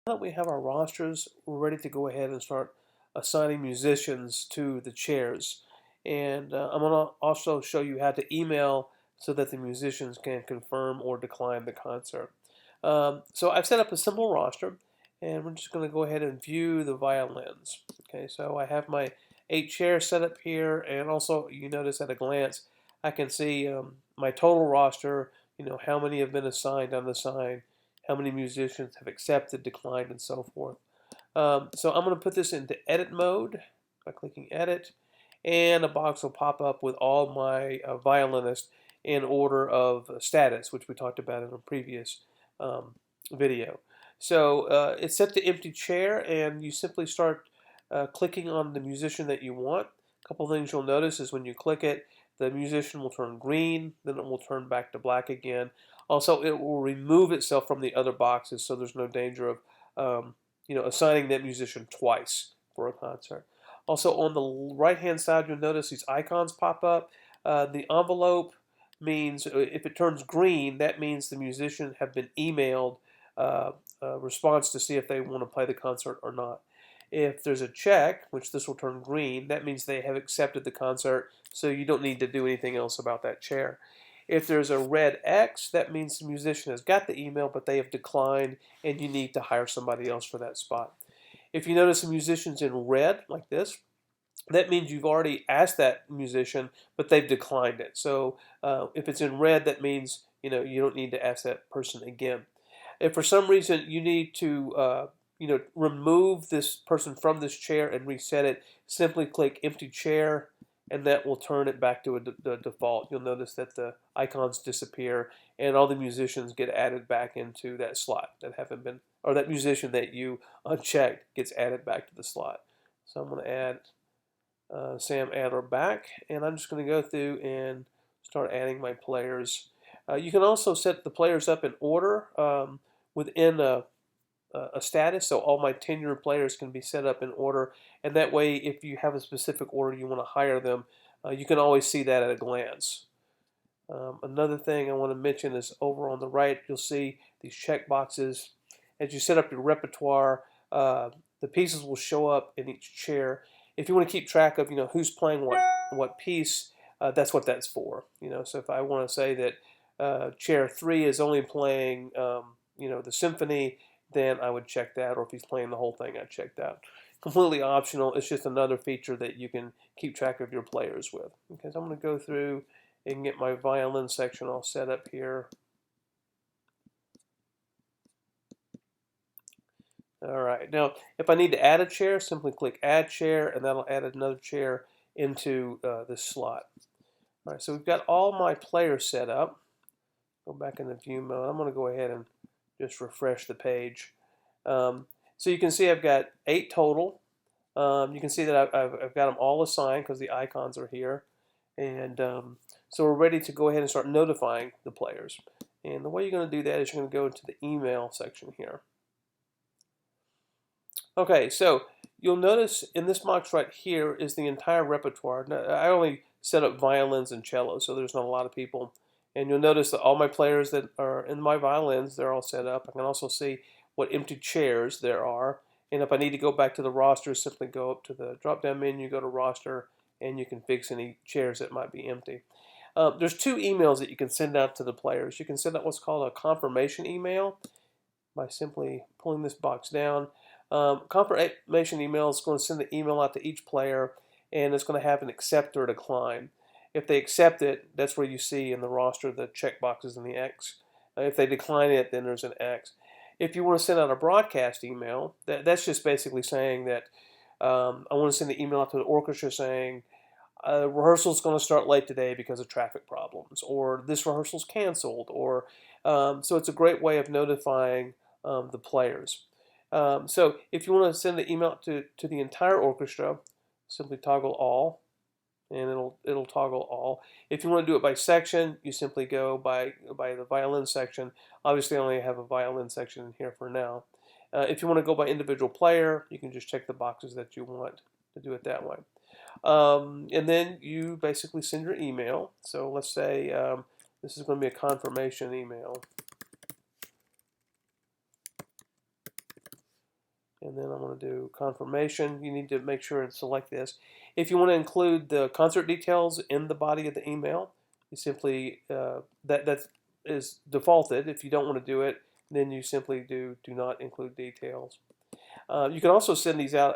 Now that we have our rosters, we're ready to go ahead and start assigning musicians to the chairs. And I'm going to also show you how to email so that the musicians can confirm or decline the concert. So I've set up a simple roster, and we're just going to go ahead and view the violins. Okay, so I have my 8 chairs set up here, and also you notice at a glance I can see my total roster, how many have been assigned, unassigned, how many musicians have accepted, declined, and so forth. So I'm going to put this into edit mode by clicking edit, and a box will pop up with all my violinists in order of status, which we talked about in a previous um, video. So it's set to empty chair, and you simply start clicking on the musician that you want. A couple things you'll notice is when you click it, the musician will turn green, then it will turn back to black again. Also, it will remove itself from the other boxes, so there's no danger of assigning that musician twice for a concert. Also, on the right-hand side, you'll notice these icons pop up. The envelope means if it turns green, that means the musician have been emailed a response to see if they want to play the concert or not. If there's a check, which this will turn green, that means they have accepted the concert, so you don't need to do anything else about that chair. If there's a red X, that means the musician has got the email, but they have declined, and you need to hire somebody else for that spot. If you notice the musician's in red, like this, that means you've already asked that musician, but they've declined it. So if it's in red, that means you don't need to ask that person again. If for some reason you need to remove this person from this chair and reset it, simply click empty chair, and that will turn it back to the default. You'll notice that the icons disappear and all the musicians get added back into that slot that haven't been, or that musician that you unchecked gets added back to the slot. So I'm going to add Sam Adler back, and I'm just going to go through and start adding my players. You can also set the players up in order within a status, so all my tenured players can be set up in order, and that way if you have a specific order you want to hire them, you can always see that at a glance. Another thing I want to mention is over on the right you'll see these check boxes. As you set up your repertoire, the pieces will show up in each chair. If you want to keep track of who's playing what piece, that's what that's for. So if I want to say that chair 3 is only playing the symphony, then I would check that, or if he's playing the whole thing, I'd check that. Completely optional. It's just another feature that you can keep track of your players with. Okay, so I'm going to go through and get my violin section all set up here. All right, now if I need to add a chair, simply click Add Chair, and that'll add another chair into this slot. All right, so we've got all my players set up. Go back into view mode. I'm going to go ahead and just refresh the page. So you can see I've got 8 total. You can see that I've got them all assigned because the icons are here. And so we're ready to go ahead and start notifying the players. And the way you're going to do that is you're going to go into the email section here. Okay, so you'll notice in this box right here is the entire repertoire. Now, I only set up violins and cello, so there's not a lot of people. And you'll notice that all my players that are in my violins, they're all set up. I can also see what empty chairs there are. And if I need to go back to the roster, simply go up to the drop-down menu, go to roster, and you can fix any chairs that might be empty. There's 2 emails that you can send out to the players. You can send out what's called a confirmation email by simply pulling this box down. Confirmation email is going to send the email out to each player, and it's going to have an accept or decline. If they accept it, that's where you see in the roster the check boxes and the X. If they decline it, then there's an X. If you want to send out a broadcast email, that's just basically saying that I want to send an email out to the orchestra saying rehearsal's going to start late today because of traffic problems, or this rehearsal's canceled, or so it's a great way of notifying the players. So if you want to send the email to the entire orchestra, simply toggle all, and it'll toggle all. If you want to do it by section, you simply go by the violin section. Obviously, I only have a violin section in here for now. If you want to go by individual player, you can just check the boxes that you want to do it that way. And then you basically send your email. So let's say this is going to be a confirmation email. And then I'm going to do confirmation. You need to make sure and select this. If you want to include the concert details in the body of the email, you simply that is defaulted. If you don't want to do it, then you simply do not include details. You can also send these out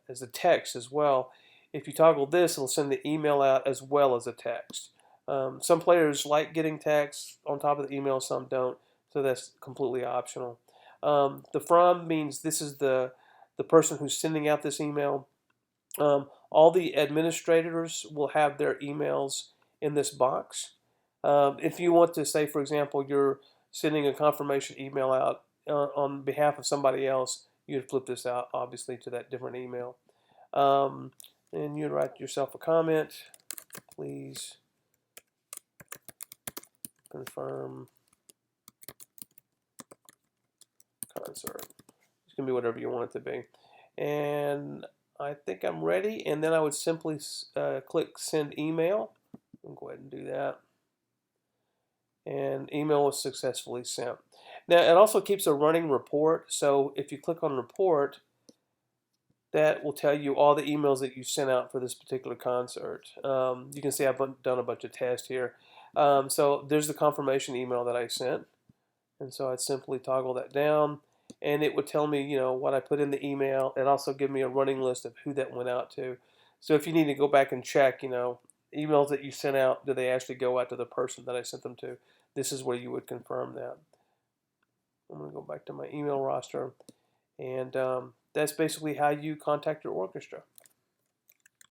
as a text as well. If you toggle this, it'll send the email out as well as a text. Some players like getting text on top of the email, some don't, so that's completely optional. The from means this is the person who's sending out this email. All the administrators will have their emails in this box. If you want to say, for example, you're sending a confirmation email out on behalf of somebody else, you'd flip this out, obviously, to that different email. And you'd write yourself a comment. Please confirm concert. It's going to be whatever you want it to be. And I think I'm ready. And then I would simply click send email. I'll go ahead and do that. And email was successfully sent. Now, it also keeps a running report. So if you click on report, that will tell you all the emails that you sent out for this particular concert. You can see I've done a bunch of tests here. So there's the confirmation email that I sent. And so I'd simply toggle that down. And it would tell me, what I put in the email. It also give me a running list of who that went out to. So if you need to go back and check, emails that you sent out, do they actually go out to the person that I sent them to? This is where you would confirm that. I'm going to go back to my email roster. And that's basically how you contact your orchestra.